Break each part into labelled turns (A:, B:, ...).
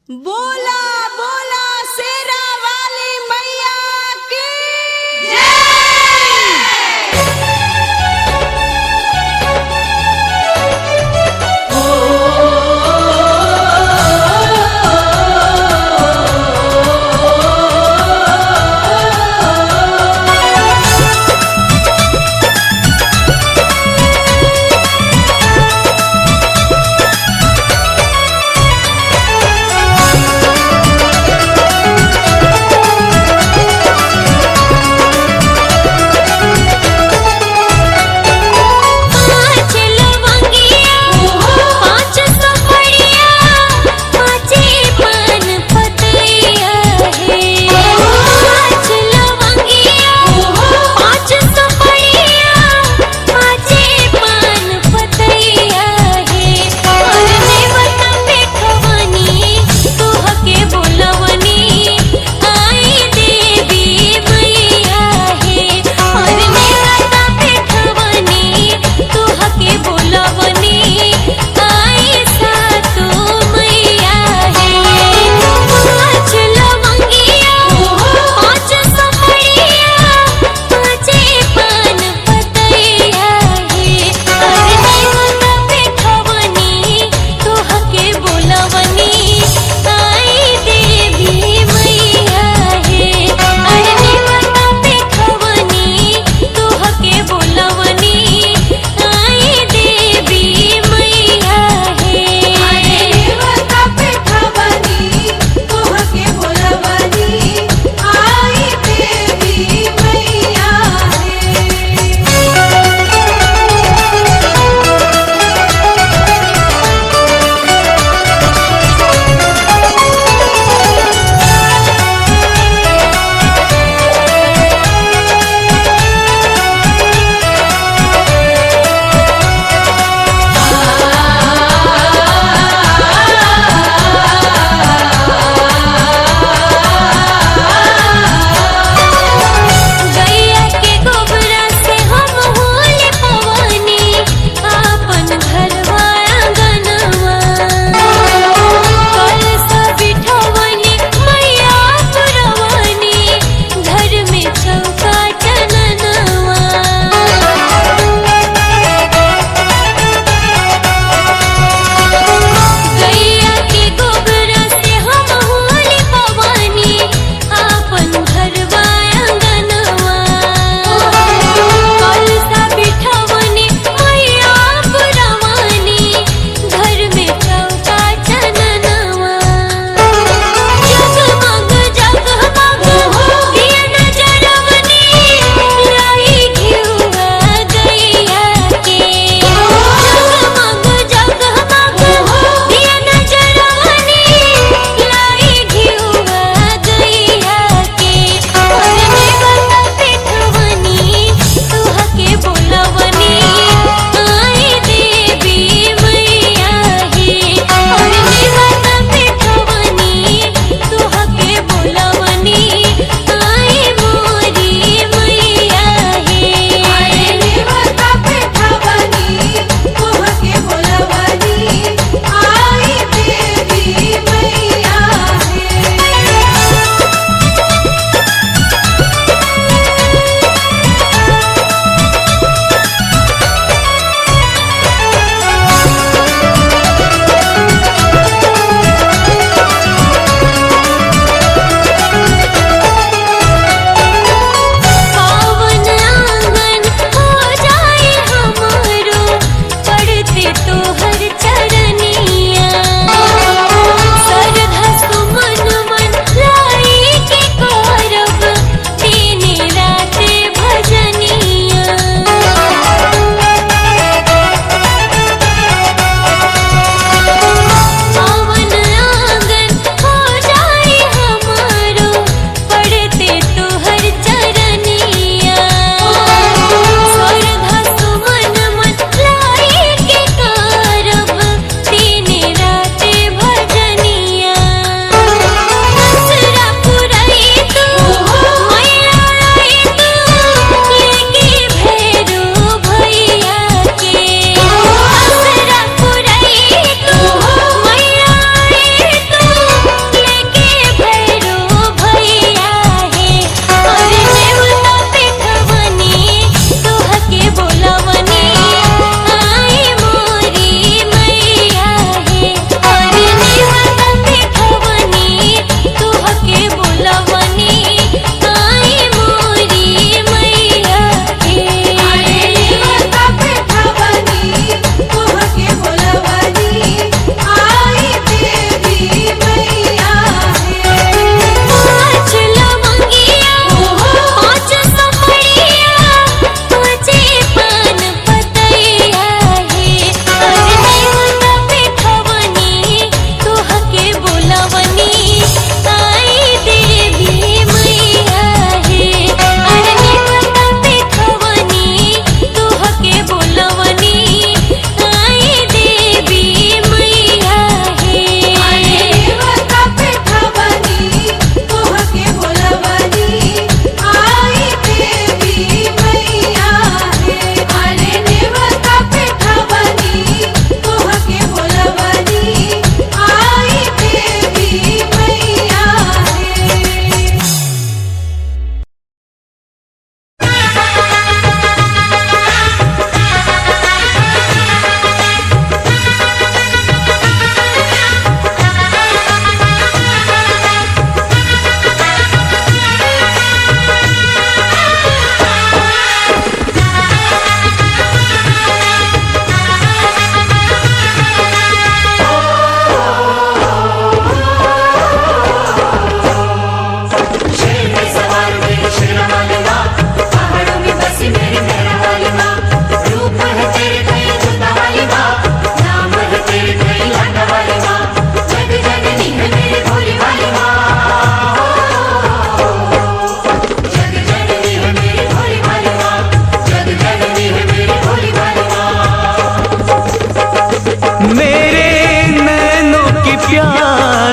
A: बोला बोला शेरा वाली मैया की जय।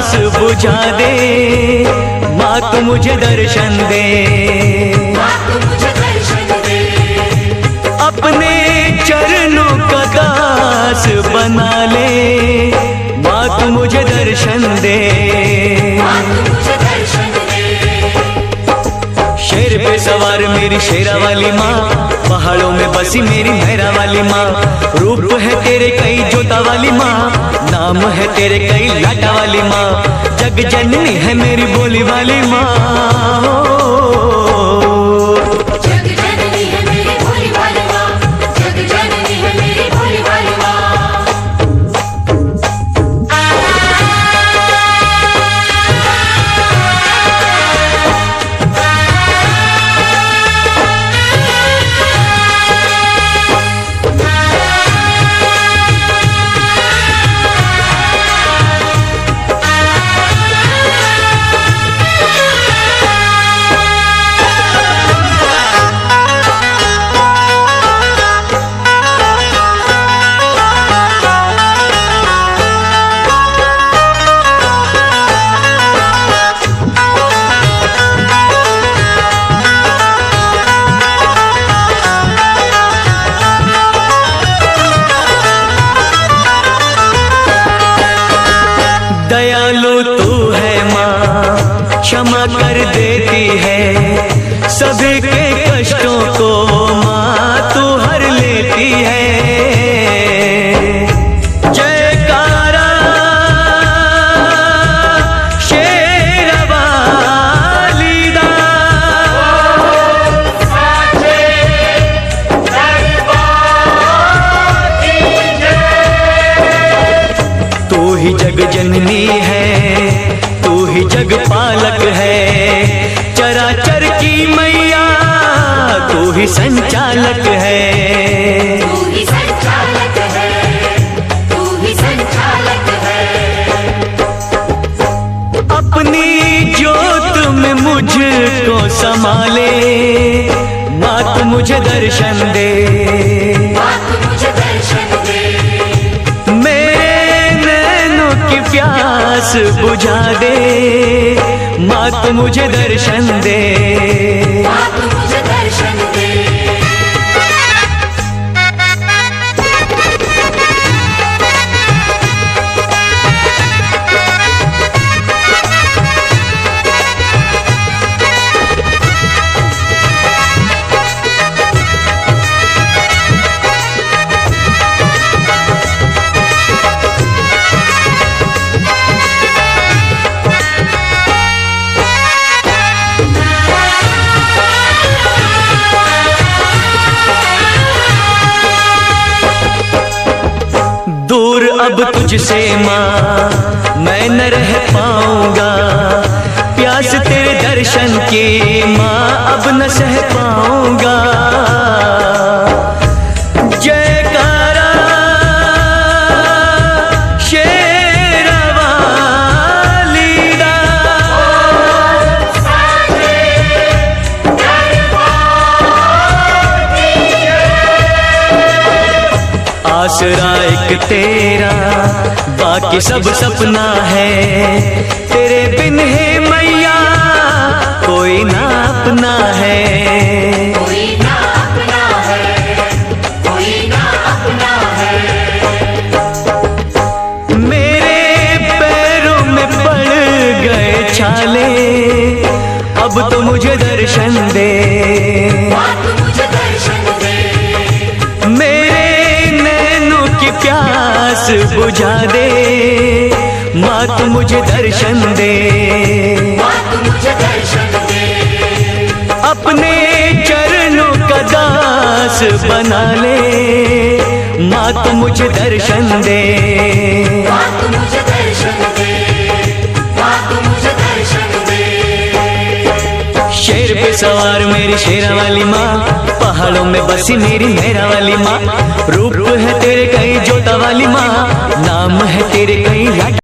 B: प्यास बुझा दे, माँ तू मुझे दर्शन दे,
C: माँ तू मुझे दर्शन दे।
B: अपने चरणों का दास बना ले, माँ तू मुझे दर्शन दे,
C: माँ तू मुझे दर्शन दे।
B: शेर पे सवार मेरी शेरा वाली माँ, पहाड़ों में बसी मेरी मेहरा वाली माँ, रूप है तेरे कई जोता वाली माँ, नाम है तेरे कई लाटा वाली माँ, जग जननी है मेरी बोली वाली माँ।
C: जग जननी है मेरी भोली भाली माँ, जग जननी है मेरी भोली भाली माँ।
B: दयालु तू है माँ, क्षमा कर देती है, सभी के कष्टों को माँ तू हर लेती है। जयकारा शेरवाली दा, तू ही जग जननी है, तू ही जग पालक है, चराचर की मैया तू ही संचालक है।
C: तू ही संचालक है, तू ही संचालक है।
B: अपनी जोत में मुझको संभाले, माँ तू मुझे दर्शन दे,
C: माँ तू मुझे दर्शन दे।
B: मेरे नैनों की प्यास बुझा दे, माँ तू मुझे दर्शन दे।
C: माँ तू मुझे दर्शन दे।
B: दूर अब तुझसे माँ मैं न रह पाऊंगा, प्यास तेरे दर्शन की माँ अब न सह पाऊंगा। जयकारा शेरवाली दा, आसरा एक तेरा बाकी सब सपना है, तेरे बिन है मैया कोई ना अपना है।
C: कोई ना अपना है, कोई ना अपना है।
B: मेरे पैरों में पड़ गए छाले, अब तो मुझे दर्शन दे,
C: माँ तू मुझे दर्शन दे।
B: मेरे नैनों की प्यास बुझा दे, माँ तू मुझे दर्शन दे।
C: माँ तू मुझे दर्शन दे।
B: अपने चरणों का दास बना ले, माँ तू मुझे दर्शन दे।
C: माँ तू मुझे दर्शन दे। माँ तू मुझे दर्शन दे।
B: शेर पे सवार मेरी शेरा वाली माँ, पहाड़ों में बसी मेरी मेहरा वाली माँ, रूप है तेरे कई जोता वाली माँ, नाम है तेरे कई लाटा।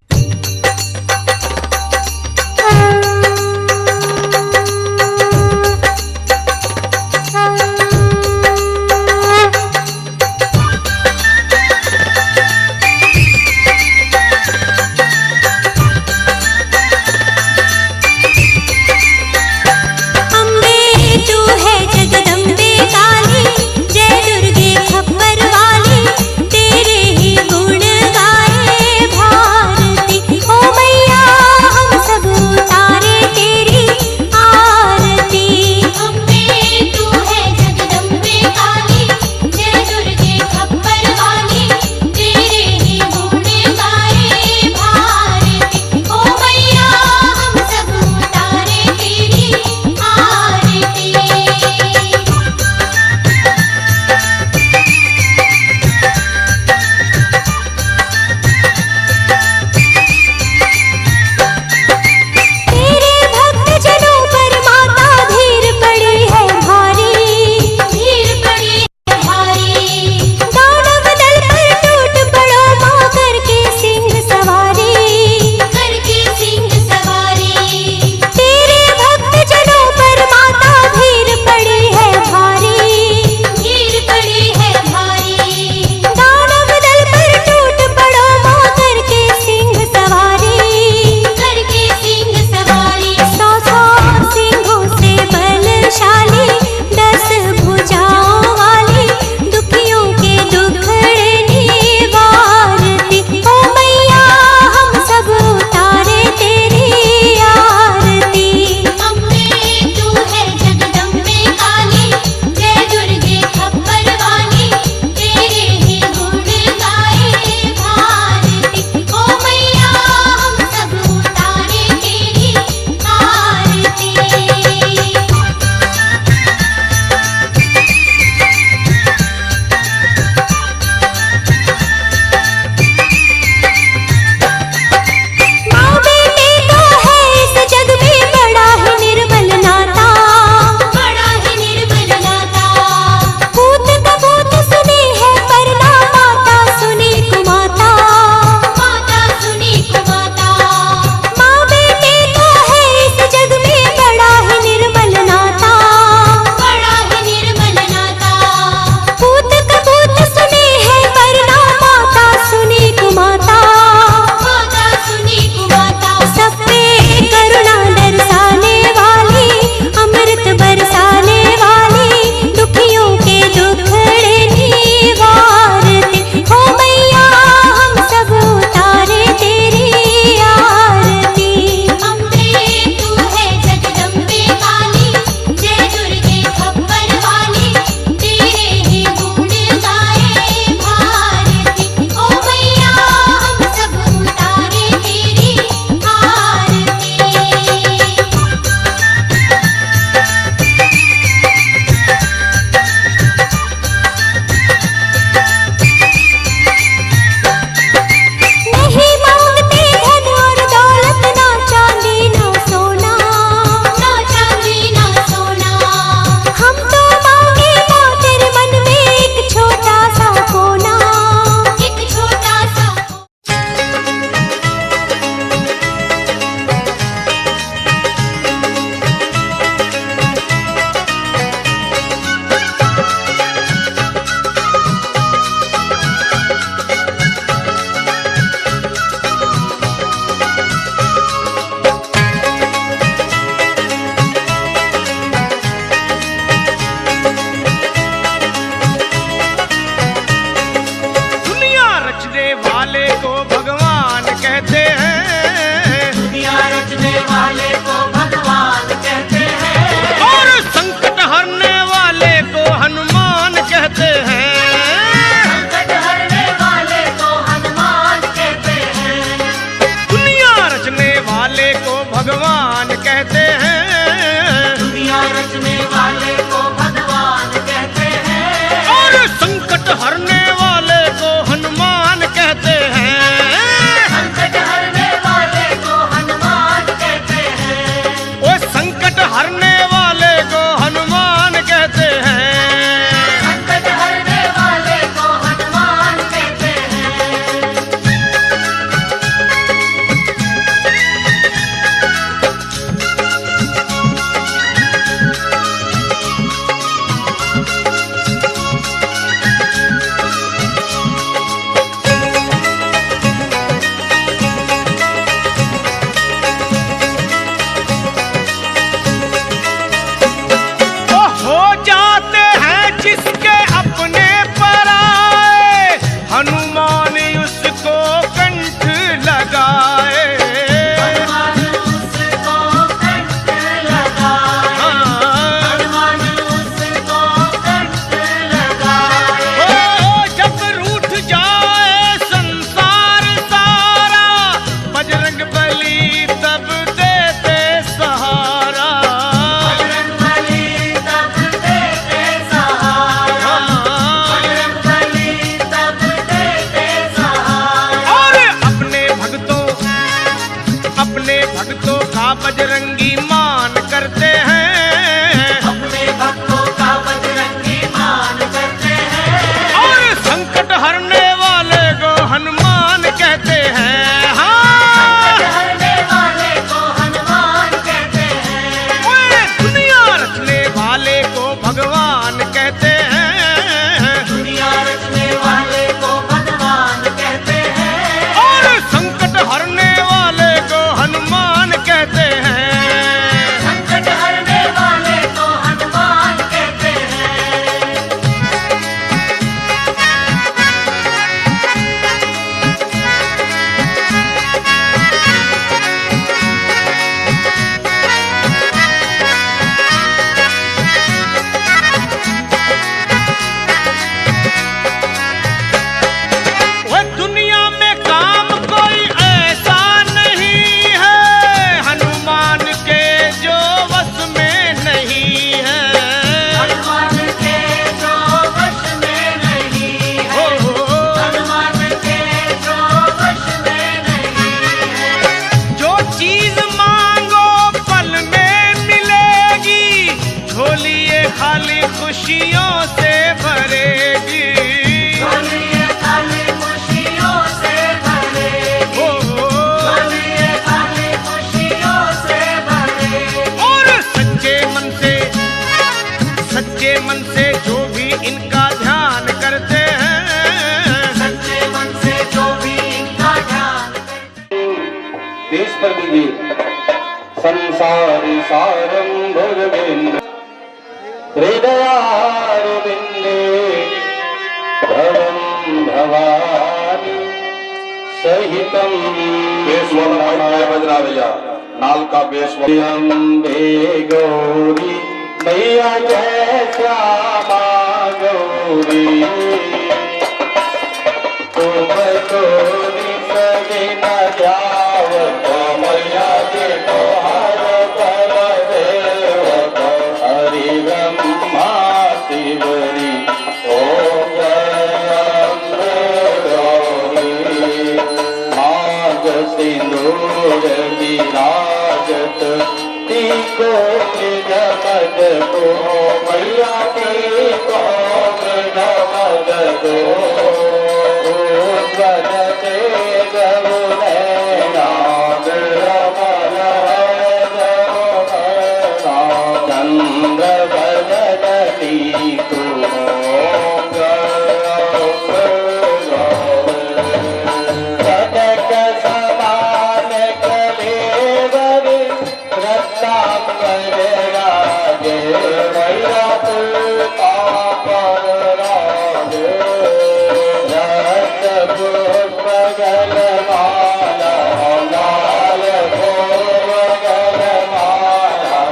D: भक्तों का बजरंगी मान करते हैं,
C: अपने भक्तों का बजरंगी मान करते हैं।
D: और संकट हरने वाले को हनुमान कहते हैं। हाँ,
C: हरने वाले को हनुमान कहते हैं।
D: ओए दुनिया रचने वाले को भगवान कहते हैं,
C: दुनिया रचने वाले को भगवान कहते हैं।
D: और संकट हरने वाले को हनुमान कहते हैं।
C: संकट हरने वाले को हनुमान कहते हैं।
D: वह दुनिया में काम कोई ऐसा नहीं है हनुमान के जो वश में नहीं है।
C: हनुमान के जो वश में नहीं है। हनुमान के जो वश में नहीं है।
D: जो चीज मांगो पल में मिलेगी, झोलिए खाली खुशियों से भरेगी।
C: झोलिए खाली खुशियों से भरेगी। झोलिए खाली खुशियों से भरेगी।
D: और सच्चे मन से जो भी इनका ध्यान करते हैं,
C: सच्चे मन से जो भी इनका ध्यान करते हैं।
E: देश पर दीजिए संसारी सारम भुजबिंद हृदयारविंदे भवम भवानी सहितम
F: बजना भैया नाल का बेस
E: अम्बे गौरी मैया जय श्यामा गौरी तुम तो निसगे न जावत मैया के तोहार पर देवत हरि ब्रह्मा शिवरी ओ गौरी माग सिंदूर विराजत टीको नमद को मैया की को नमद को वदते गौरैना रमण चंद्र बदती को कनक समान कलेवर रत्नांबर राजे मैया पर राजे रत पुष्प गल माला लाल गल माला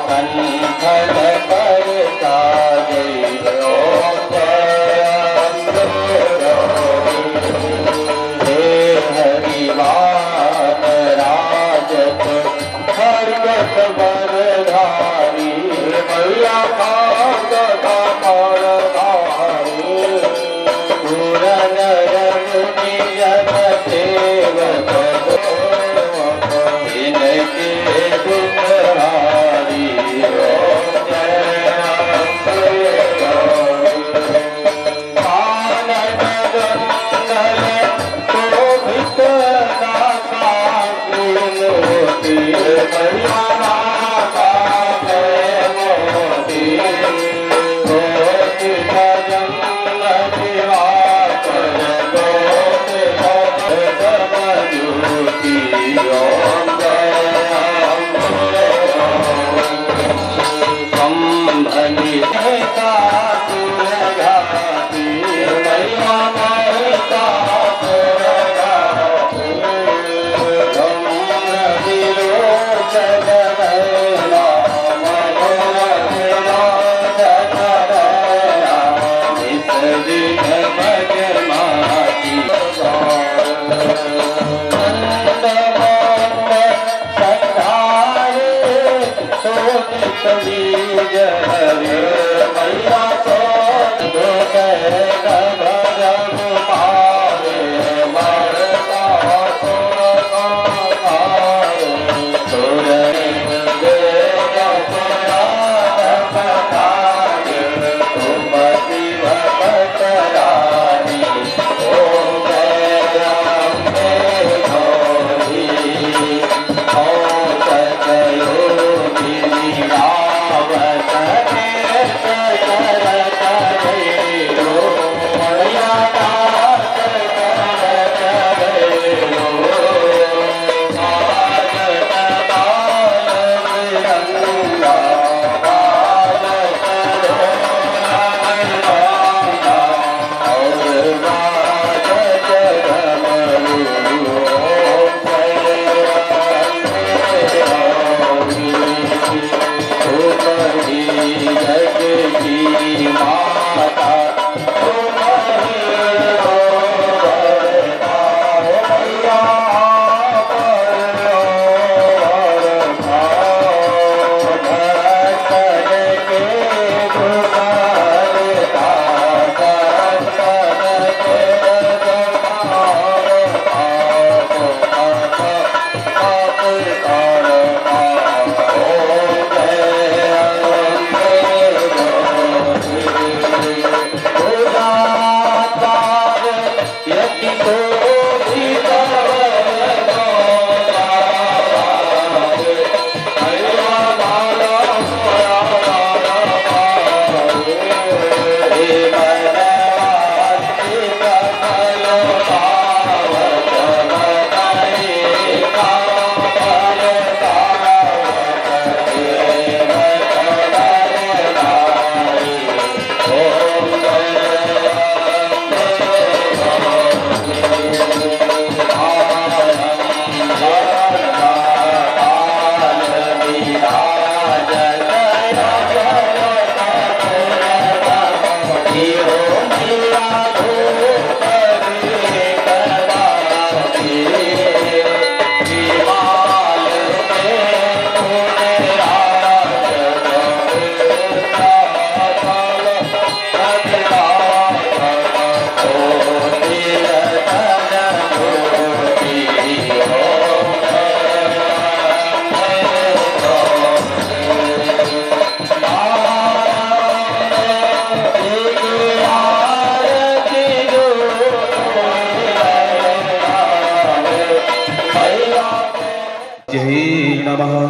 E: कंठन पर साजे हे हरिवान राजत खड़गत बरधारी मैया खाग कमर धारी पूरन रघुनि जन सेवक इनके दुखहारी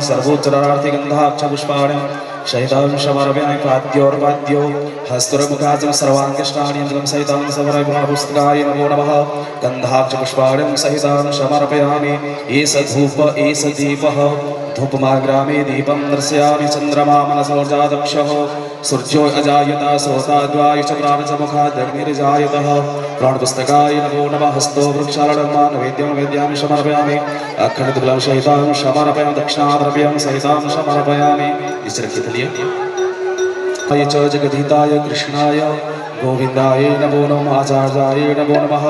G: सर्वोच्चरार्थी गंधाक्ष पुष्पाणि शहितां समर्पयामि पाद्योर्पाद्यो हस्तुरमुखाजं सर्वाङ्गिष्टानि यन्त्रं सहितां समर्पयामि पुस्तकाय नमो नमः गंधाक्ष पुष्पाणि सहितां समर्पयामि एष धूप एष दीपः धूपमाग्रामे दीपं दर्शयामि चन्द्रमा मनसोर्जादक्षः सूर्यो अजायता सोताद्वाय च प्राणसमुखादग्निर्जायतः प्राणपुस्तकाय नमो नमः हस्तो वृक्षालनं नैवेद्यं वेद्यामि समर्पयामि अखण्डबिल्वं सहितां समर्पयामि दक्षिणाद्रव्यं सहितां समर्पयामि इस रखित लिए च जगदीताय कृष्णाय गोविंदाय नमो नमः आचार्याय नमो नमः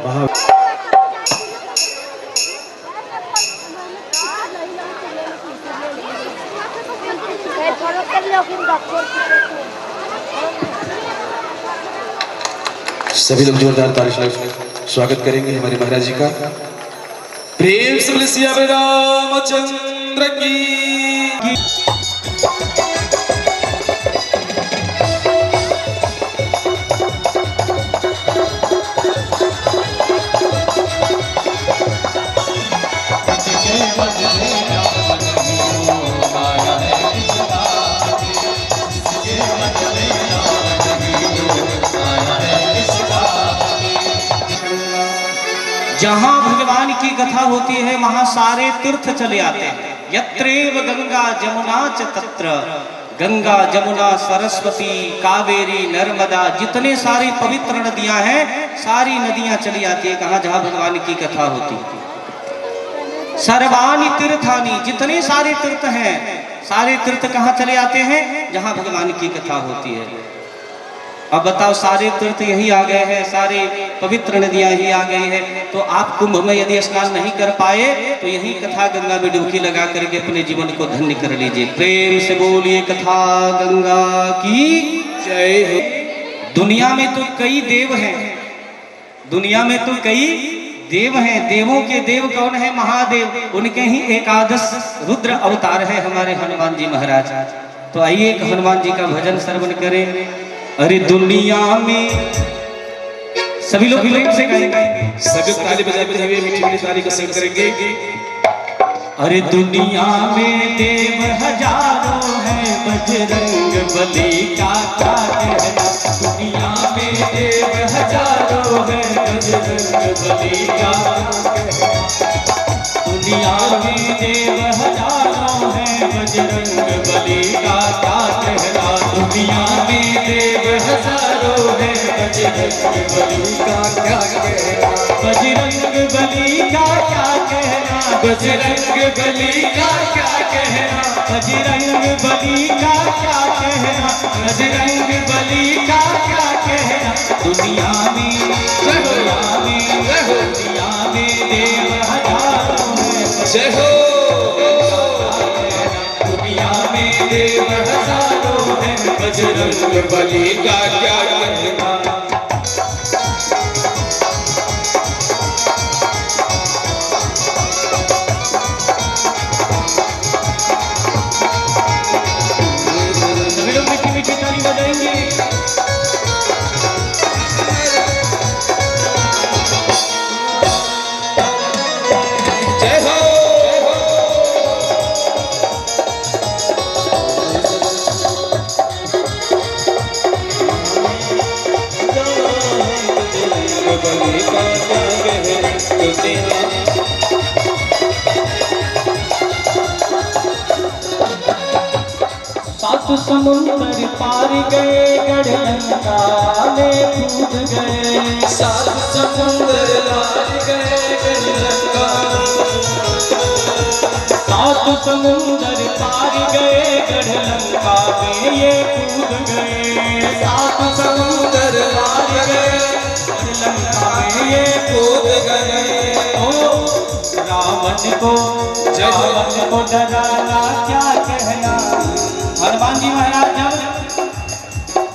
G: महा सभी लोग जोरदार तारीफ से स्वागत करेंगे हमारे महाराज जी का। प्रेम से बोले सिया रामचंद्र की।
H: जहाँ भगवान की कथा होती है वहाँ सारे तीर्थ चले आते हैं। यत्रेव गंगा जमुना च तत्र, गंगा जमुना सरस्वती कावेरी नर्मदा, जितने सारी पवित्र नदियां हैं सारी नदियां चली आती है कहाँ, जहाँ भगवान की कथा होती है। सर्वाणि तीर्थानि, जितने सारे तीर्थ हैं सारे तीर्थ कहाँ चले आते हैं, जहाँ भगवान की कथा होती है। अब बताओ, सारे तीर्थ यही आ गए हैं, सारे पवित्र नदियां ही आ गई है, तो आप कुंभ में यदि स्नान नहीं कर पाए तो यही कथा गंगा में डुबकी लगा करके अपने जीवन को धन्य कर लीजिए। प्रेम से बोलिए कथा गंगा की जय हो। दुनिया में तो कई देव हैं, दुनिया में तो कई देव हैं। देवों के देव कौन है? महादेव। उनके ही एकादश रुद्र अवतार है हमारे हनुमान जी महाराज। तो आइए एक हनुमान जी का भजन श्रवण करें। अरे दुनिया में, सभी लोग प्रेम से गाएंगे,
G: सभी ताली बजाते हुए मीठी मीठी ताली का संग करेंगे।
H: अरे दुनिया में देव हजारों हैं, बजरंग बली का क्या कहना। दुनिया में देव हजारों हैं, बजरंग बली का दुनिया में देव हजारों हैं, बजरंग बली का क्या कहना। दुनिया में देव हजारों हैं, बजरंग बली का क्या कहना। बजरंग बली का क्या कहना, बजरंग बली का क्या कहना, बजरंग बली का क्या कहना, बजरंग बली का क्या कहना। दुनिया में देव हजारों हैं,
G: जय हो।
H: दुनिया में देव हजारों हैं, बजरंग बली का क्या कहना। सात समुंदर पार गए गढ़लंका में कूद गए।
G: सात समुंदर पार गए गढ़लंका,
H: सात समुंदर पार गए गढ़लंका में ये कूद गए।
G: सात समुंदर पार गए
H: गढ़लंका में ये
G: कूद गए।
H: ओ रावण को डराना क्या कहना। हनुमान जी महाराज जब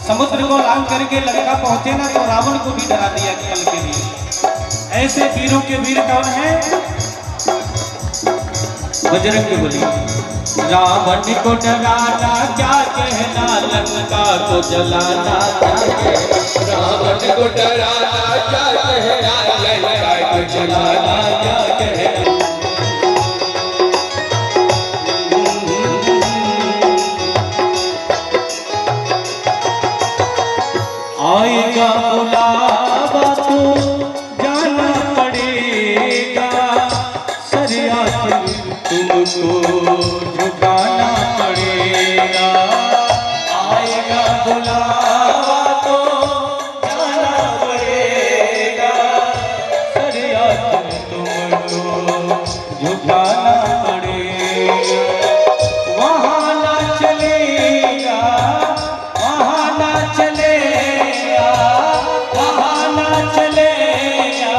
H: समुद्र को लांग करके लंका पहुंचे ना तो रावण को भी डरा दिया कल के लिए। ऐसे वीरों के वीर कौन है? बजरंग बली। रावण को डराना क्या कहना, लंका को जलाना क्या कहना।
G: रावण को डराना क्या कहना, लंका को जलाना क्या कहना।
H: आएगा बुलावा तो जाना पड़ेगा, सरिया तुमको झुकाना पड़ेगा। आएगा बुलावा तो जाना पड़ेगा, सरिया तुमको झुकाना पड़ेगा। वहाँ ना चलेगा, वहाँ ना चलेगा, वहाँ ना चलेगा,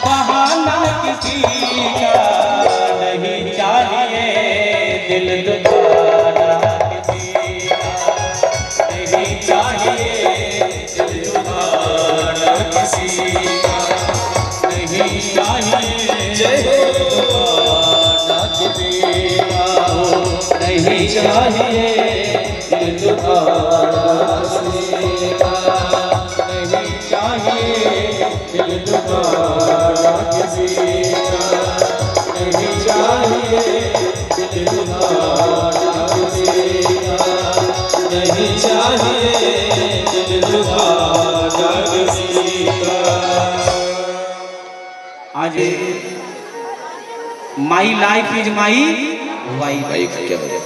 H: बहाना किसी का नहीं चाहिए, दिल दुखाना किसी का नहीं चाहिए, दिल दुखाना किसी का नहीं चाहिए, दिल दुखाना किसी का नहीं चाहिए, दिल दुखाना किसी का नहीं चाहिए, दिल दुखाना किसी का नहीं चाहिए, दिल दुखाना किसी का नहीं चाहिए, दिल दुखाना किसी का। आज my life is my wife.
G: क्या बोले?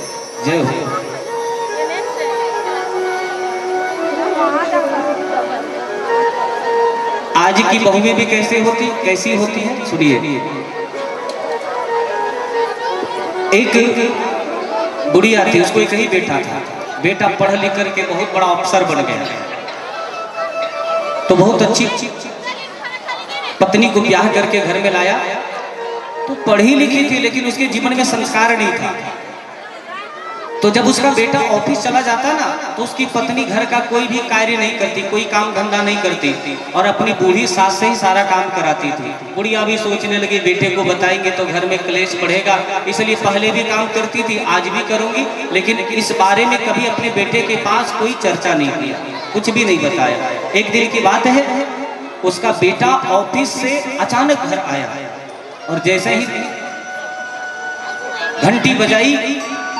H: जय हो। आज की बहुएं भी कैसी होती हैं सुनिए। एक बुढ़िया थी, उसको एक ही बेटा था। बेटा पढ़ लिख करके बहुत बड़ा अफसर बन गया, तो बहुत अच्छी पत्नी को ब्याह करके घर में लाया। तो पढ़ी लिखी थी लेकिन उसके जीवन में संस्कार नहीं था। तो जब उसका बेटा ऑफिस चला जाता ना तो उसकी पत्नी घर का कोई भी कार्य नहीं करती, कोई काम धंधा नहीं करती और अपनी बूढ़ी सास से ही सारा काम कराती थी। बुढ़िया भी सोचने लगी बेटे को बताएंगे तो घर में क्लेश बढ़ेगा, इसलिए पहले भी काम करती थी, आज भी करूंगी, लेकिन इस बारे में कभी अपने बेटे के पास कोई चर्चा नहीं किया, कुछ भी नहीं बताया। एक दिन की बात है, उसका बेटा ऑफिस से अचानक घर आया और जैसे ही घंटी बजाई,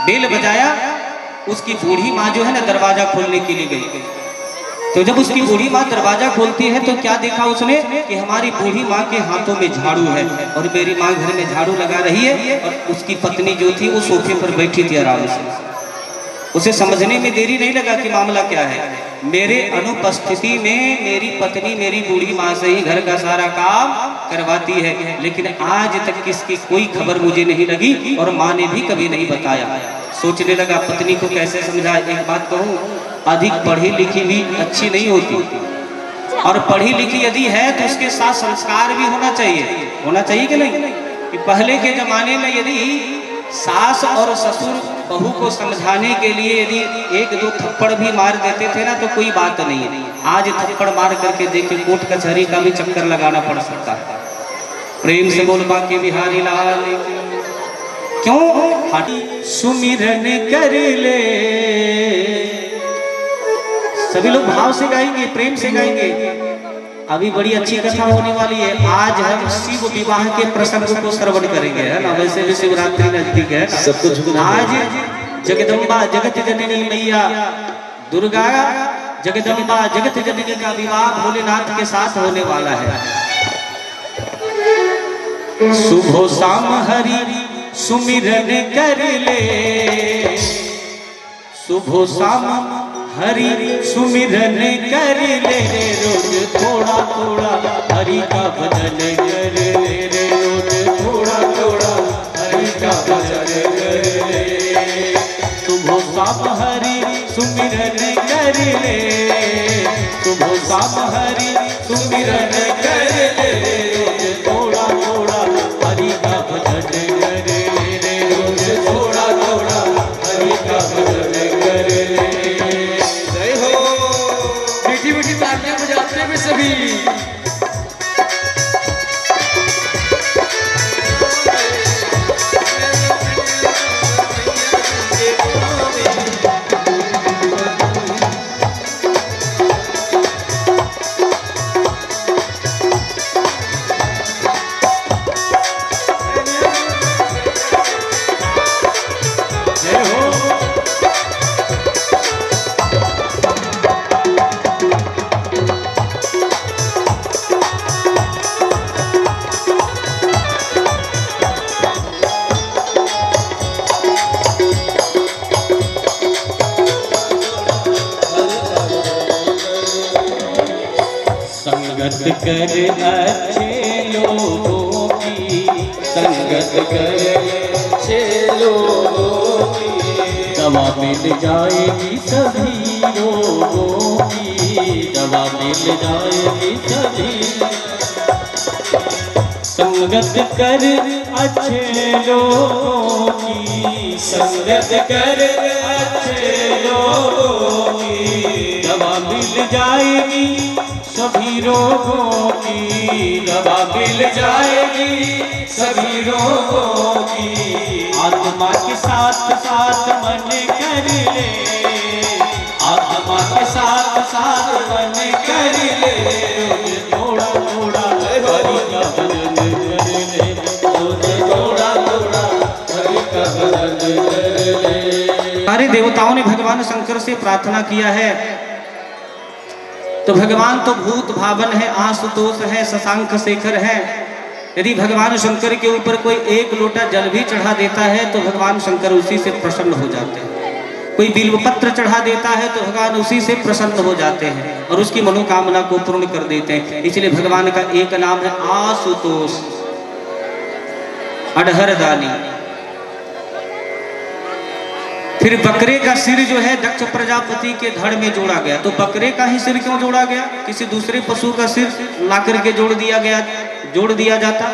H: बेल बजाया, उसकी बूढ़ी माँ जो है ना दरवाजा खोलने के लिए गई। तो जब उसकी बूढ़ी माँ दरवाजा खोलती है तो क्या देखा उसने कि हमारी बूढ़ी माँ के हाथों में झाड़ू है और मेरी माँ घर में झाड़ू लगा रही है और उसकी पत्नी जो थी वो सोफे पर बैठी थी आराम से। उसे समझने में देरी नहीं लगा कि मामला क्या है। मेरे अनुपस्थिति में मेरी पत्नी मेरी बूढ़ी माँ से ही घर का सारा काम करवाती है, लेकिन आज तक किसकी कोई खबर मुझे नहीं लगी और माँ ने भी कभी नहीं बताया। सोचने लगा पत्नी को कैसे समझाए। एक बात कहूँ, अधिक पढ़ी लिखी भी अच्छी नहीं होती, और पढ़ी लिखी यदि है तो उसके साथ संस्कार भी होना चाहिए कि नहीं? कि पहले के जमाने में यदि सास और ससुर बहू को समझाने के लिए यदि एक दो थप्पड़ भी मार देते थे ना तो कोई बात नहीं है। आज थप्पड़ मार करके देखे कोर्ट कचहरी का भी चक्कर लगाना पड़ सकता है। प्रेम से बोल बाकी बिहारी लाल क्यों सुमिरन कर ले। सभी लोग भाव से गाएंगे, प्रेम से गाएंगे। अभी बड़ी अच्छी कथा होने वाली है। आज हम शिव विवाह के प्रसंग को श्रवण करेंगे, है ना? वैसे भी शिवरात्रि नजदीक है। सब कुछ आज जगदम्बा जगत जननी मैया दुर्गा जगदम्बा जगत जननी का विवाह भोलेनाथ के साथ होने वाला है। सुबह शाम हरि सुमिरन कर ले, सुबह शाम हरि सुमिरन कर ले रे रोज थोड़ा थोड़ा हरि का भजन कर ले रे रोज थोड़ा थोड़ा हरि का भजन कर ले। सुबह शाम हरि सुमिरन कर ले, सुबह शाम हरि सुमिरन कर ले रोज थोड़ा थोड़ा हरि का भजन कर ले रे रोज थोड़ा थोड़ा हरि का भजन कर ले।
G: जय हो। मीठी मीठी तालियां बजाते हुए सभी।
H: संगत कर अच्छे लोगों की, संगत कर अच्छे लोगों की, दवा मिल जाएगी सभी रोगों की, दवा मिल जाएगी सभी। संगत कर अच्छे लोगों की, संगत कर अच्छे लोगों की, दवा मिल जाएगी सभी रोगों की, दवा मिल जाएगी सभी रोगों की। आत्मा के साथ साथ मन कर ले, आत्मा के साथ साथ मन कर ले रोज थोड़ा थोड़ा हरि का भजन कर ले, रोज थोड़ा थोड़ा हरि का भजन कर ले। सारे देवताओं ने भगवान शंकर से प्रार्थना किया है, तो भगवान तो भूत भावन है, आशुतोष है, शशांक शेखर है। यदि भगवान शंकर के ऊपर कोई एक लोटा जल भी चढ़ा देता है तो भगवान शंकर उसी से प्रसन्न हो जाते हैं। कोई बिल्वपत्र चढ़ा देता है तो भगवान उसी से प्रसन्न हो जाते हैं और उसकी मनोकामना को पूर्ण कर देते हैं। इसलिए भगवान का एक नाम है आशुतोष, अड़हरदानी। फिर बकरे का सिर जो है दक्ष प्रजापति के धड़ में जोड़ा गया। तो बकरे का ही सिर क्यों जोड़ा गया? किसी दूसरे पशु का सिर ला करके जोड़ दिया जाता।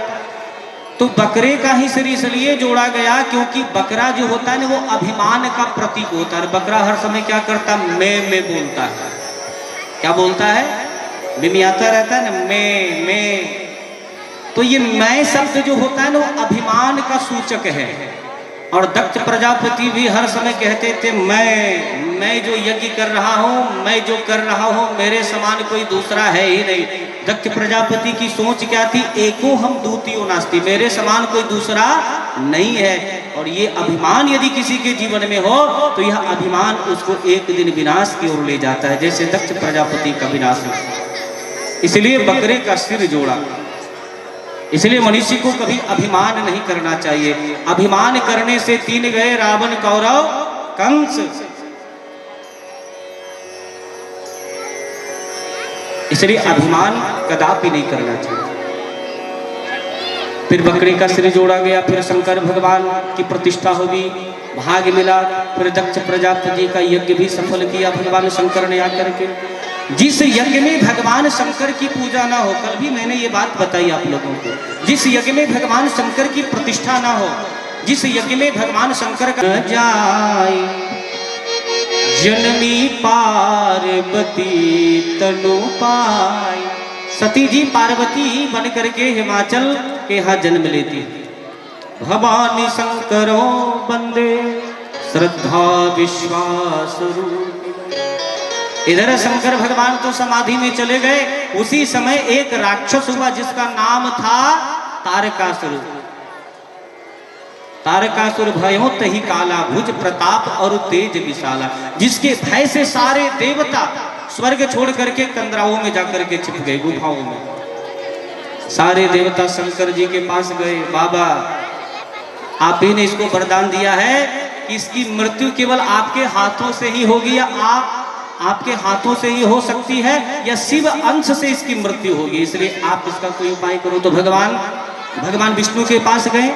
H: तो बकरे का ही सिर इसलिए जोड़ा गया क्योंकि बकरा जो होता है ना वो अभिमान का प्रतीक होता है। बकरा हर समय क्या करता है? मैं बोलता है। क्या बोलता है? मिमियाता रहता है ना, मैं। तो ये मैं शब्द जो होता है ना वो अभिमान का सूचक है। और दक्ष प्रजापति भी हर समय कहते थे मैं जो यज्ञ कर रहा हूँ, मैं जो कर रहा हूँ, मेरे समान कोई दूसरा है ही नहीं। दक्ष प्रजापति की सोच क्या थी? एको हम द्वितीयो नास्ति, मेरे समान कोई दूसरा नहीं है। और ये अभिमान यदि किसी के जीवन में हो तो यह अभिमान उसको एक दिन विनाश की ओर ले जाता है, जैसे दक्ष प्रजापति का विनाश हुआ। इसलिए बकरे का सिर जोड़ा। इसलिए मनुष्य को कभी अभिमान नहीं करना चाहिए। अभिमान करने से 3 गए, रावण, कौरव, कंस। इसलिए अभिमान कदापि नहीं करना चाहिए। फिर बकरे का सिर जोड़ा गया, फिर शंकर भगवान की प्रतिष्ठा होगी, भाग मिला। फिर दक्ष प्रजापति का यज्ञ भी सफल किया भगवान शंकर ने आकर के। जिस यज्ञ में भगवान शंकर की पूजा ना हो, कल भी मैंने ये बात बताई आप लोगों को, जिस यज्ञ में भगवान शंकर की प्रतिष्ठा ना हो, जिस यज्ञ में भगवान शंकर का जाए जननी पार्वती तनु पाई। सती जी पार्वती बन करके हिमाचल के यहाँ जन्म लेती। भवानी शंकरो बंदे श्रद्धा विश्वास रूप। इधर शंकर भगवान तो समाधि में चले गए। उसी समय एक राक्षस हुआ जिसका नाम था तारकासुर। तारकासुर भयो तही काला, भुज प्रताप और तेज विशाला, जिसके भय से सारे देवता स्वर्ग छोड़ करके कंदराओं में जाकर के छिप गए, गुफाओं में। सारे देवता शंकर जी के पास गए, बाबा आप ही ने इसको वरदान दिया है कि इसकी मृत्यु केवल आपके हाथों से ही होगी, या आपके हाथों से ही हो सकती है, या शिव अंश से इसकी मृत्यु होगी, इसलिए आप इसका कोई उपाय करो। तो भगवान विष्णु के पास गए,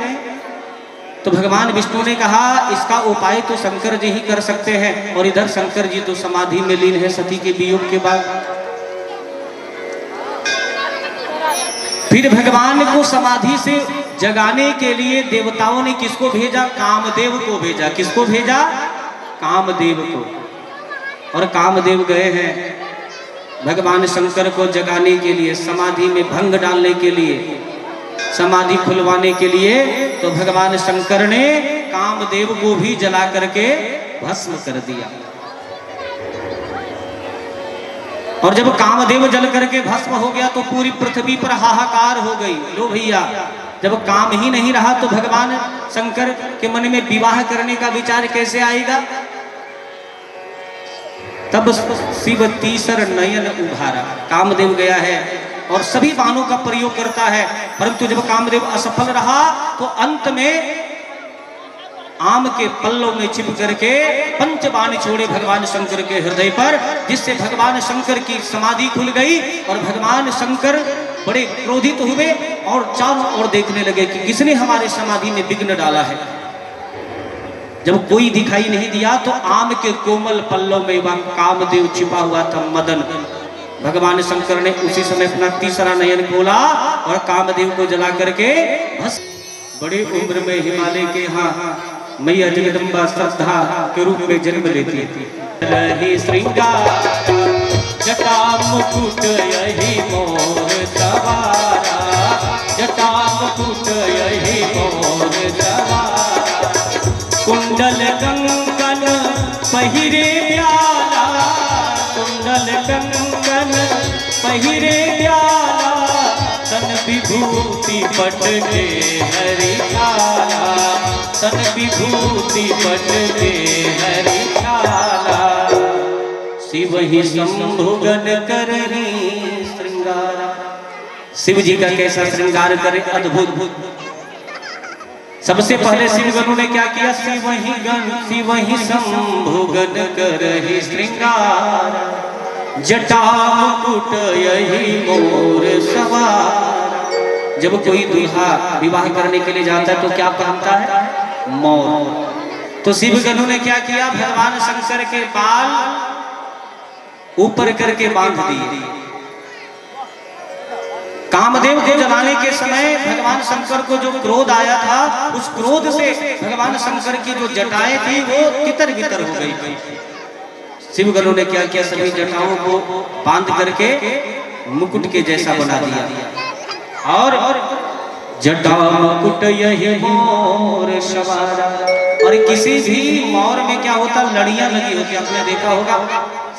H: तो भगवान विष्णु ने कहा इसका उपाय तो शंकर जी ही कर सकते हैं, और इधर शंकर जी तो समाधि में लीन है सती के वियोग के बाद। फिर भगवान को समाधि से जगाने के लिए देवताओं ने किसको भेजा? कामदेव को भेजा। किसको भेजा? कामदेव को। और कामदेव गए हैं भगवान शंकर को जगाने के लिए, समाधि में भंग डालने के लिए, समाधि खुलवाने के लिए। तो भगवान शंकर ने कामदेव को भी जला करके भस्म कर दिया। और जब कामदेव जल करके भस्म हो गया तो पूरी पृथ्वी पर हाहाकार हो गई। लो भैया, जब काम ही नहीं रहा तो भगवान शंकर के मन में विवाह करने का विचार कैसे आएगा? तब शिव तीसर नयन उभारा। कामदेव गया है और सभी बाणों का प्रयोग करता है, परंतु जब कामदेव असफल रहा तो अंत में आम के पल्लों में छिप करके पंचबाण छोड़े भगवान शंकर के हृदय पर, जिससे भगवान शंकर की समाधि खुल गई। और भगवान शंकर बड़े क्रोधित हुए और चारों ओर देखने लगे कि किसने हमारे समाधि में विघ्न डाला है। जब कोई दिखाई नहीं दिया तो आम के कोमल पल्लों में वह कामदेव छिपा हुआ था, मदन। भगवान शंकर ने उसी समय अपना तीसरा नयन खोला और कामदेव को जला करके भस्म। बड़े उम्र में हिमालय के यहाँ मैया जगदम्बा श्रद्धा के रूप में जन्म लेती थी। रही श्रृंगार जटा मुकुट यही मोर सवारा, जटा मुकुट यही मोर सवारा। कुंडल कंकन पहिरे प्याला, कुंडल कंकन पहिरे प्याला। तन विभूति पट के हरियाला, तन विभूति पट के हरियाला। शिव ही शंभुगन करही श्रृंगारा। शिव जी का कैसा श्रृंगार करे, अद्भुत। सबसे पहले शिवगणों ने क्या किया? शिव ही शंभुगन करही श्रृंगार, जटा मुकुट यही मोर सवार। जब कोई दूल्हा विवाह करने के लिए जाता है तो क्या पहनता है? मोर। तो शिवगणों ने क्या किया? भगवान शंकर के बाल ऊपर करके बांध दिए। कामदेव को जलाने के समय भगवान शंकर को जो क्रोध आया था, उस क्रोध से भगवान शंकर की जो जटाएं थी वो तितर बितर हो गई। शिवगणों ने क्या किया? सभी जटाओं को बांध करके मुकुट के जैसा बना दिया। और जटा मुकुट यही मोर सवारा। और किसी भी मोर में क्या होता? लड़ियां लगी होती, आपने देखा होगा,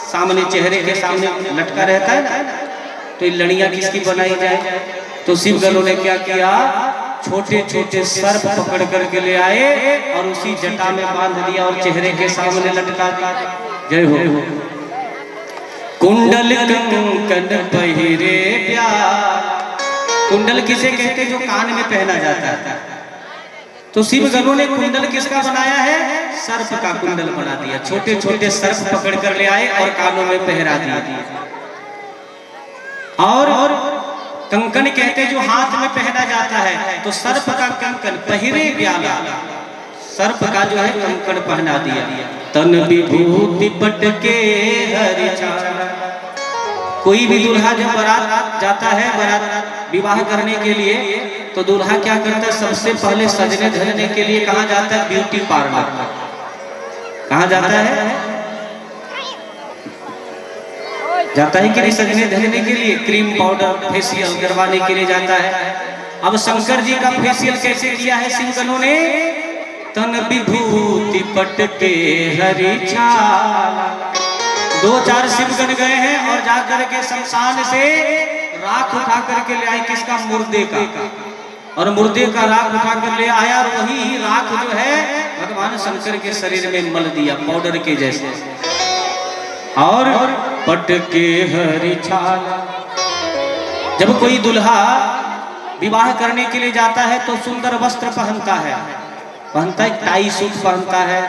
H: सामने चेहरे के सामने लटका रहता है ना, तो ये लड़ियां किसकी बनाई जाए? तो शिवगणों ने क्या किया? छोटे छोटे सर्प पकड़ करके ले आए और उसी जटा में बांध दिया और चेहरे के सामने लटका दिया। जय हो। कुंडल कंकन पहिरे प्यार। कुंडल किसे कहते? जो कान में पहना जाता है। तो शिवगणों ने कुंडल किसका बनाया है? सर्प का कुंडल बना दिया। छोटे छोटे सर्प पकड़ कर ले आए और कानों में पहरा दिया। और कंकन कहते जो हाथ में पहना जाता है, तो सर्प का कंकन पहिरे प्याला, सर्प का जो है कंकन पहना दिया। तन विभूति पट के हरियाला। कोई भी दूल्हा जब बारात जाता है, बारात विवाह करने के लिए, तो दूल्हा क्या करता है? सबसे पहले सजने धजने के लिए कहाँ जाता है? Beauty parlour. कहाँ जाता है? जाता है कि नहीं? सजने धजने के लिए क्रीम पाउडर फेशियल करवाने के लिए जाता है। अब शंकर जी का फेशियल कैसे किया है शिवगणों ने? तन विभूति पट के हरियाला। 2-4 शिवगण गए हैं और जाकर के शमशान से राख उठा करके ले आए। किसका? मुर्दे का। और मुर्दे का राख उठा कर ले आया और वही राख जो है भगवान शंकर के शरीर में मल दिया पाउडर के जैसे। और पट के हरियाला। जब कोई दूल्हा विवाह करने के लिए जाता है तो सुंदर वस्त्र पहनता है, पहनता है, टाई सूट पहनता है।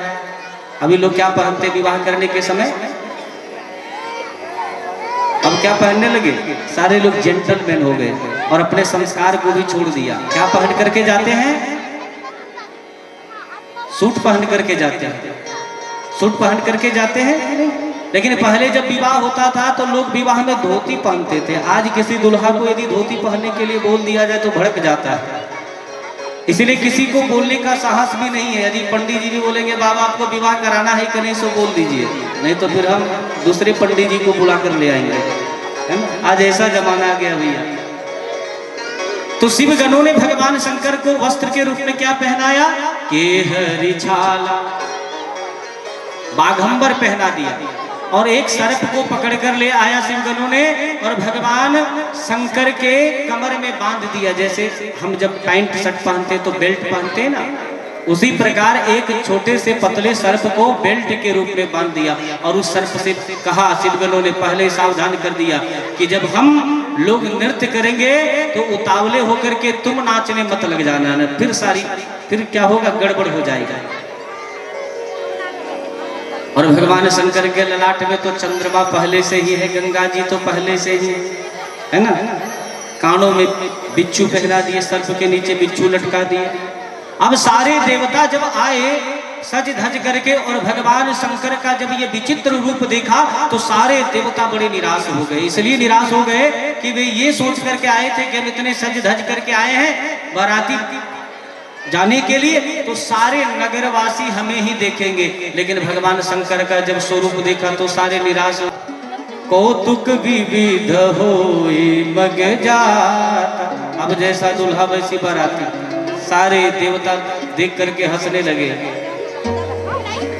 H: अभी लोग क्या पहनते विवाह करने के समय? अब क्या पहनने लगे? सारे लोग जेंटलमैन हो गए और अपने संस्कार को भी छोड़ दिया। क्या पहन करके जाते हैं? सूट पहन करके जाते हैं, सूट पहन करके जाते हैं। लेकिन पहले जब विवाह होता था तो लोग विवाह में धोती पहनते थे। आज किसी दुल्हा को यदि धोती पहनने के लिए बोल दिया जाए तो भड़क जाता है, इसलिए किसी को बोलने का साहस भी नहीं है। यदि पंडित जी भी बोलेंगे बाबा आपको विवाह कराना है कि नहीं, सो बोल दीजिए, नहीं तो फिर हम दूसरे पंडित जी को बुला कर ले आएंगे, है ना। आज ऐसा जमाना आ गया भैया। तो शिव गणों ने भगवान शंकर को वस्त्र के रूप में क्या पहनाया? केहरी छाला, बाघंबर पहना दिया और एक सर्प को पकड़ कर ले आया शिवगणों ने और भगवान शंकर के कमर में बांध दिया। जैसे हम जब पैंट शर्ट पहनते तो बेल्ट पहनते हैं ना, उसी प्रकार एक छोटे से पतले सर्प को बेल्ट के रूप में बांध दिया और उस सर्प से कहा, शिवगणों ने पहले सावधान कर दिया कि जब हम लोग नृत्य करेंगे तो उतावले होकर के तुम नाचने मत लग जाना, ना फिर क्या होगा, गड़बड़ हो जाएगा। और भगवान शंकर के ललाट में तो चंद्रमा पहले से ही है, गंगा जी तो पहले से ही है ना। कानों में बिच्छू पहना दिए, सर्प के नीचे बिच्छू लटका दिए। अब सारे देवता जब आए सज धज करके और भगवान शंकर का जब ये विचित्र रूप देखा तो सारे देवता बड़े निराश हो गए। इसलिए निराश हो गए कि वे ये सोच करके आए थे कि हम इतने सज धज करके आए हैं बाराती जाने के लिए, तो सारे नगरवासी हमें ही देखेंगे। लेकिन भगवान शंकर का जब स्वरूप देखा तो सारे निराश हो। कौतुक विविध होई मग जाता, अब जैसा दूल्हा वैसी बाराती। सारे देवता देख करके हंसने लगे,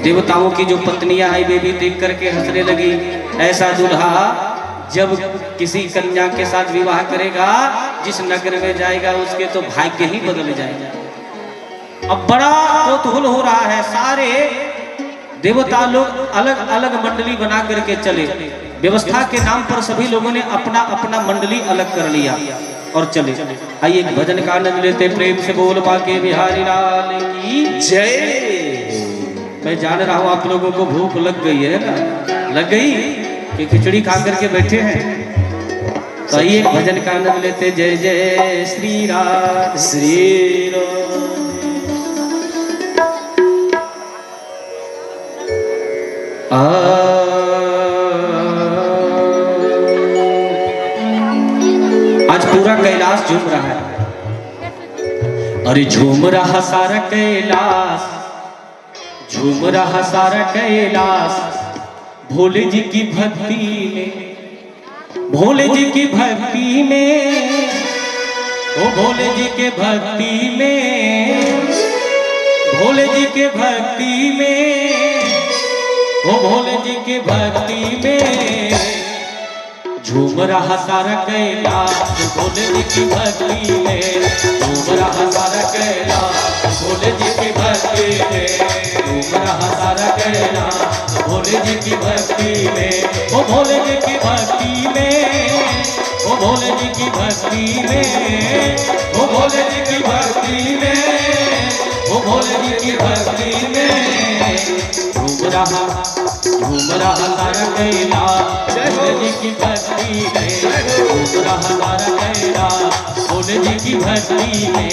H: देवताओं की जो पत्नियां आई वे भी देख करके हंसने लगी। ऐसा दूल्हा जब किसी कन्या के साथ विवाह करेगा, जिस नगर में जाएगा उसके तो भाग्य ही बदल जाएगा। अब बड़ा कौतूहल हो रहा है, सारे देवता लोग अलग अलग मंडली बना करके चले। व्यवस्था के नाम पर सभी लोगों ने अपना अपना मंडली अलग कर लिया और चले। आइए एक भजन का आनंद लेते, प्रेम से बोल बाके बिहारी लाल की जय। मैं जान रहा हूँ आप लोगों को भूख लग गई है ना, लग गई कि खिचड़ी खा करके बैठे हैं। तो आइए एक भजन का आनंद लेते, जय जय श्री राम श्री राम। आज पूरा कैलाश झूम रहा है, अरे झूम रहा सारा कैलाश, झूम रहा सारा कैलाश भोले जी की भक्ति में, भोले जी की भक्ति में, ओ भोले जी के भक्ति में, भोले जी के भक्ति में, ओ भोले जी की भक्ति में झूम रहा सारा कैलाश भोले जी की भक्ति में, झूम रहा सारा कैलाश भोले जी की भक्ति में, झूम रहा सारा कैलाश भोले जी की भक्ति में, ओ भोले जी की भक्ति में, ओ भोले जी की भक्ति में, ओ भोले जी की भक्ति में, ओ भोले जी की भक्ति में झूम रहा सारा कैलाश भोले जी की भक्ति में, झूम रहा सारा कैलाश भोले जी की भक्ति में।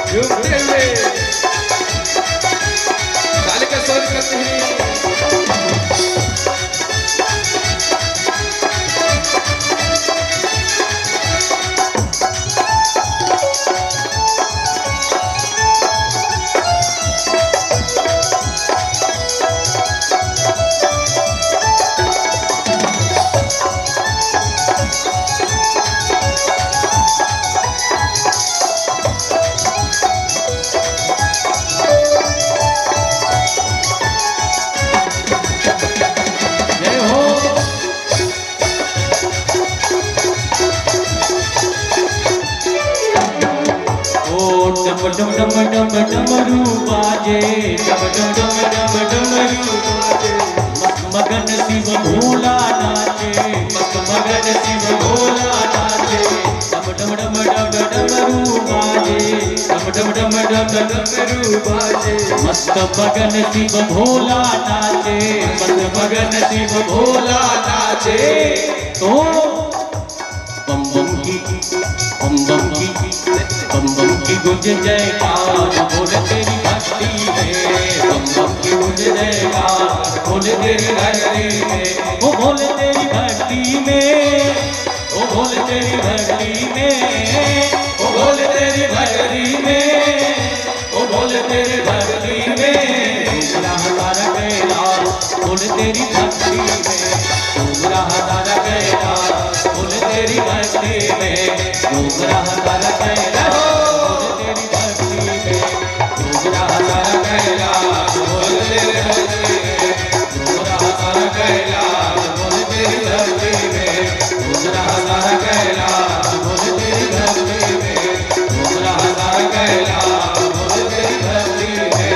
G: झूमते हुए ताली का स्वर करते हैं।
H: डम डम डम डमरू बाजे, डम डम डम डम डमरू बाजे, मस्त मगन शिव भोला नाचे, मस्त मगन शिव भोला नाचे, डम डम डम डम डमरू बाजे, डम डम डम डम डमरू बाजे। मस्त मगन शिव भोला नाचे, मस्त मगन शिव भोला नाचे। तो बम बम की बम बम की बम बम की गुंज जयकार बोल तेरी भक्ति में, बम बम की गुंज जयकार बोल तेरी भक्ति में, ओ बोल तेरी भक्ति में, ओ बोल तेरी भक्ति में, ओ बोल तेरी भक्ति में, ओ बोल तेरी भक्ति में। डूबरा हमारा कैलाश बोल तेरी भक्ति में, डूबरा हमारा कैलाश बोल तेरी भक्ति में, डूबरा हमारा कैलाश बोल तेरी भक्ति में, डूबरा हमारा कैलाश बोल तेरी भक्ति में, डूबरा हमारा कैलाश बोल तेरी भक्ति में, डूबरा हमारा कैलाश बोल तेरी भक्ति में, डूबरा हमारा कैलाश बोल तेरी भक्ति में।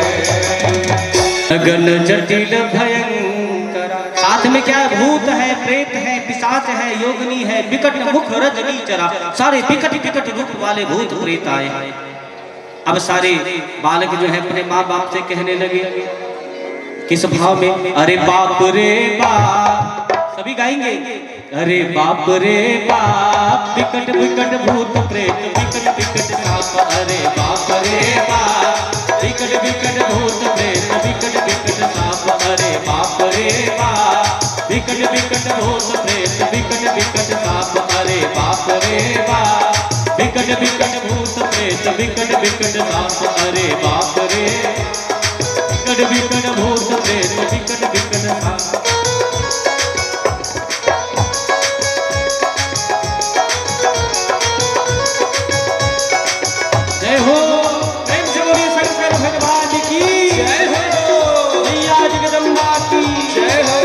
H: गगन जटिल भयंकर, साथ में क्या भूत है, प्रेत है, पिशाच है, योगिनी है, विकट मुख रजनी चरा, सारे विकट विकट रूप वाले भूत प्रेत आए। अब सारे बालक जो है अपने माँ बाप से कहने लगे किस भाव में, अरे बाप रे बाप, सभी गाएंगे, अरे बाप रे बाप, विकट विकट भूत प्रेत, विकट विकट साप, अरे बाप रे बाप, विकट विकट भूत प्रेत, विकट विकट साप, अरे बाप रे बाप, विकट विकट भूत प्रेत, विकट विकट साप, अरे बाप रे बाप, विकट विकट भूत प्रेत, विकट विकट साप, अरे बाप रे, विकट विकट भूत प्रेत, विकट विकट साप। जय हो, प्रेम से बोलिए शंकर भगवान की जय हो, मैया जगदम्बा की जय हो।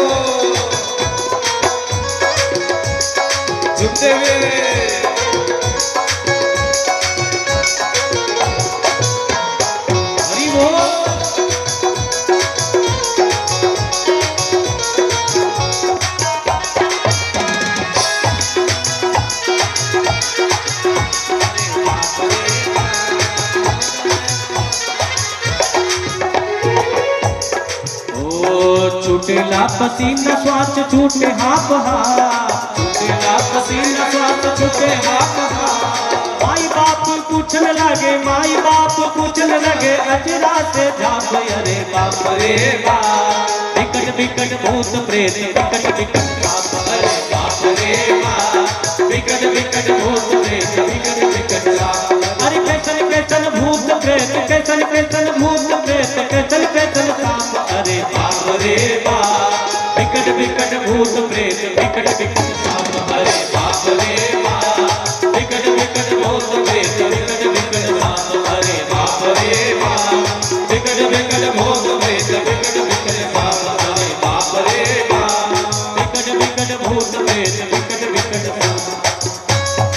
H: झुकते हुए हरि बोल। छूटेला पसीना श्वास छूटे हाथ हाथ, छूटेला पसीना श्वास छूटे हाथ हाथ। माई बाप पूछने लगे, माई बाप पूछने लगे, अजरा से जाप, अरे बाप रे बाप, विकट विकट भूत प्रेत, विकट विकट साप, अरे बाप रे बाप, विकट विकट भूत प्रेत, विकट विकट साप। अरे कैसन कैसन भूत प्रेत, कैसन कैसन भूत प्रेत, कैसन कैसन साप, अरे बाप रे बाप, विकट विकट भूत प्रेत, विकट विकट साप, अरे बाप रे बाप, विकट विकट भूत प्रेत, विकट विकट साप, अरे बाप रे बाप, विकट विकट भूत प्रेत, विकट विकट साप, अरे बाप रे बाप, विकट विकट भूत प्रेत, विकट विकट साप।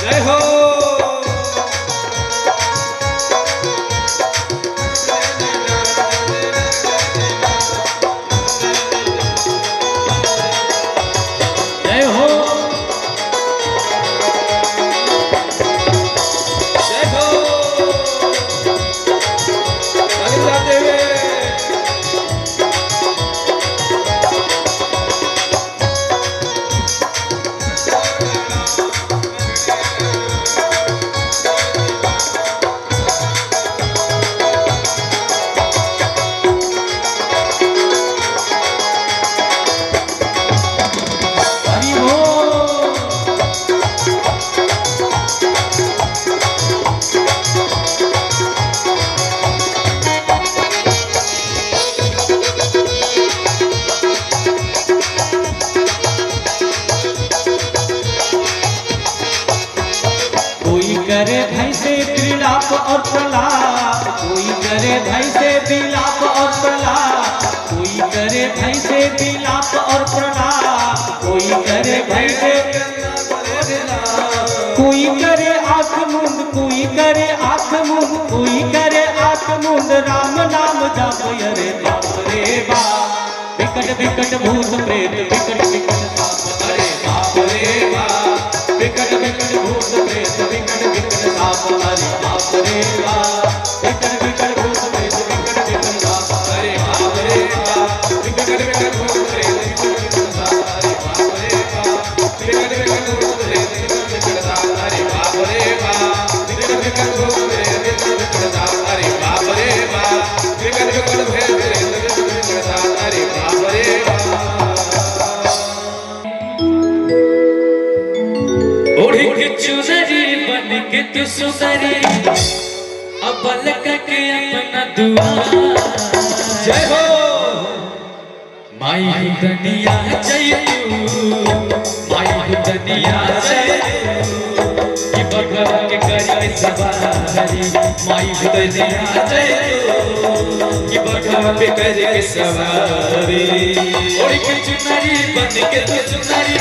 H: जय हो। जय हो, जय हो, आगे जाते हुए हरि बोल। कोई करे भय से विलाप और प्रलाप, कोई करे भय से विलाप और प्रलाप, कोई करे भय से विलाप और प्रलाप, कोई करे भय से, कोई करे आंख मूंद, कोई करे आंख मूंद, कोई करे आंख मूंद, राम नाम जाप, अरे बाप रे बाप, विकट विकट भूत प्रेत, विकट विकट साप, अरे बाप रे बाप, विकट विकट भूत प्रेत विकट विकट साप हरि बाप रे बाप विकट विकट भूत प्रेत विकट विकट साप हरि बाप रे बाप विकट विकट भूत प्रेत विकट विकट साप हरि बाप रे बाप विकट विकट भूत प्रेत विकट विकट साप हरि बाप रे बाप विकट विकट भूत प्रेत विकट विकट साप हरि बाप रे बाप विकट विकट भूत प्रेत विकट विकट साप हरि बाप रे बाप ओढ़ी के चुनरी बन के तू सुंदरी अब लगा के अपना दुआ जय हो माई दुनिया जय तू माई दुनिया जय कि भगवा के करे सवारी माई दुनिया जय कि भगवा पे करे सवारी ओढ़ी के चुनरी बन के तू सुंदरी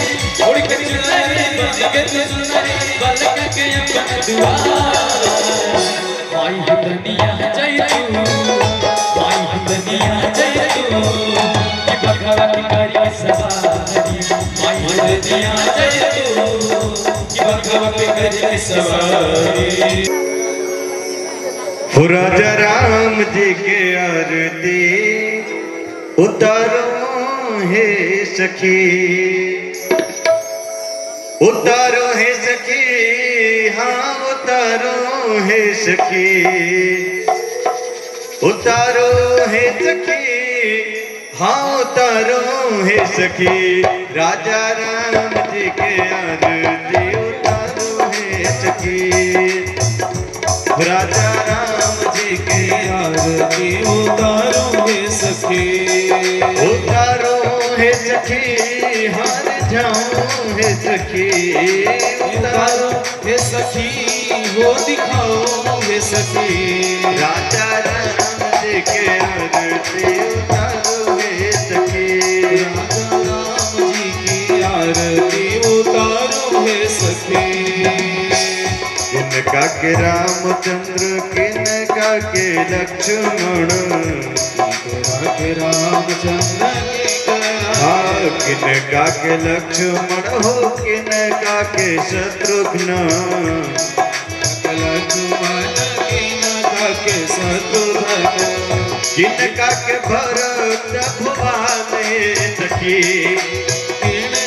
H: ओढ़ी के चुनरी बन के तू सुंदरी बलक के अपना दुआ माई दुनिया जय तू माई दुनिया जय तू कि भगवा की करी सवारी माई दुनिया जय तू कि भगवा की करी सवारी
I: हो राजा राम जी के आरती उतारो हे सखी उतारो हे सखी हाँ उतारो हे सखी उतारो हे सखी हाँ उतारो हे सखी राजा राम जी के आरती उतारो हे सखी राजा राम जी की आरती उतारो हे सखी उतारो हे सखी हार जाऊं हे सखी उतारो हे सखी वो दिखाओ हे सखी राजा राम जी के आरती उतारो हे सखी राजा राम जी की आरती उतारो हे सखी किनका के रामचंद्र किनका के लक्ष्मण किनका के रामचंद्र किनका के लक्ष्मण हो किनका के शत्रुघ्न लक्ष्मण किनका के शत्रुघ्न किनका के भरत भुवन सखी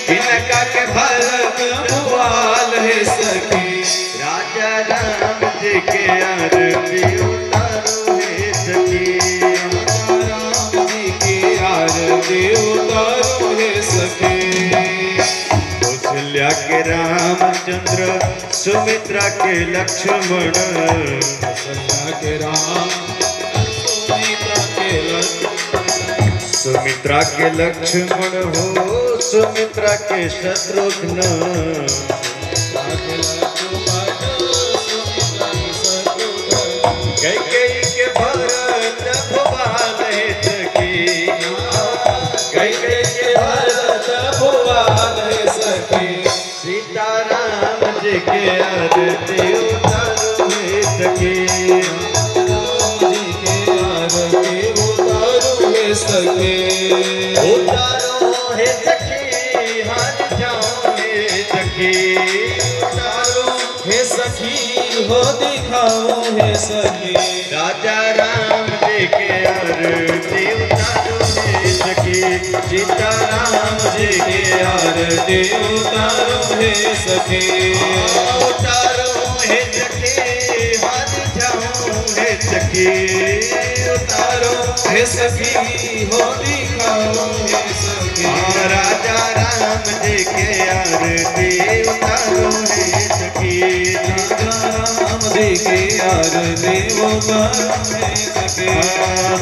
I: किनका के भरत भुवन है सखी राजा राम जी के आरती उतारो हे सखी राम जी की आरती उतारो हे सखी कौशल्या के रामचंद्र सुमित्रा के लक्ष्मण कौशल्या के राम सुमित्रा के लक्ष्मण हो सुमित्रा के शत्रुघ्न कैकेयी के भरत भुवन है सखी कैकेयी के भरत भुवन है सखी सीताराम जी के आरती उतारो है सखी राम जी के आरती उतारो है सखी उतारो है सखी हार जाओ है सखी उतारो हे सखी हो दिखाओ हे सखी राजा राम जी के आरती उतारो हे सखी सीताराम जी के आरती उतारो हे सखी उतारो हे सखी हार जाओ हे सखी उतारो हे सखी हो दिखाओ हे सखी राजा राम जी के आरती उतारो हे सखी राजा राम जी के आरती उतारो हे सखी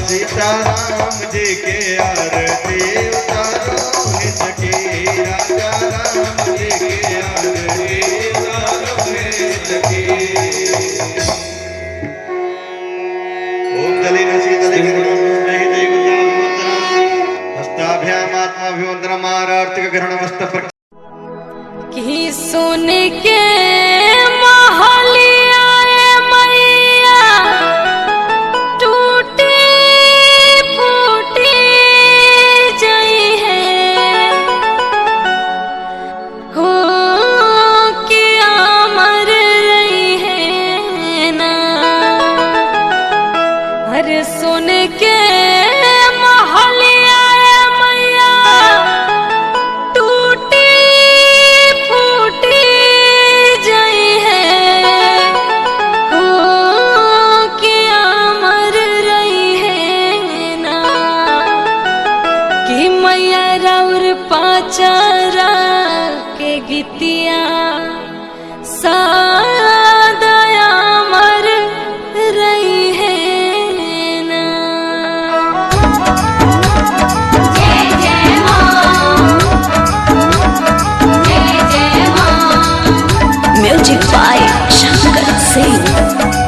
I: सीताराम जी के आरती उतारो हे सखी राजा राम जी के आरती उतारो हे सखी ओम जलेन ग्रहण
A: कि सुन के महलिया मैया टूटी फूटी जई है हो कि के महलिया मैया टूटी फूटी जई है हो कि अमर रही है ना कि मैया राउर पाचारा के गीतिया सदा अमर रही है ना।
C: जय जय मां, जय जय मां।
J: Music by Shankar Singh.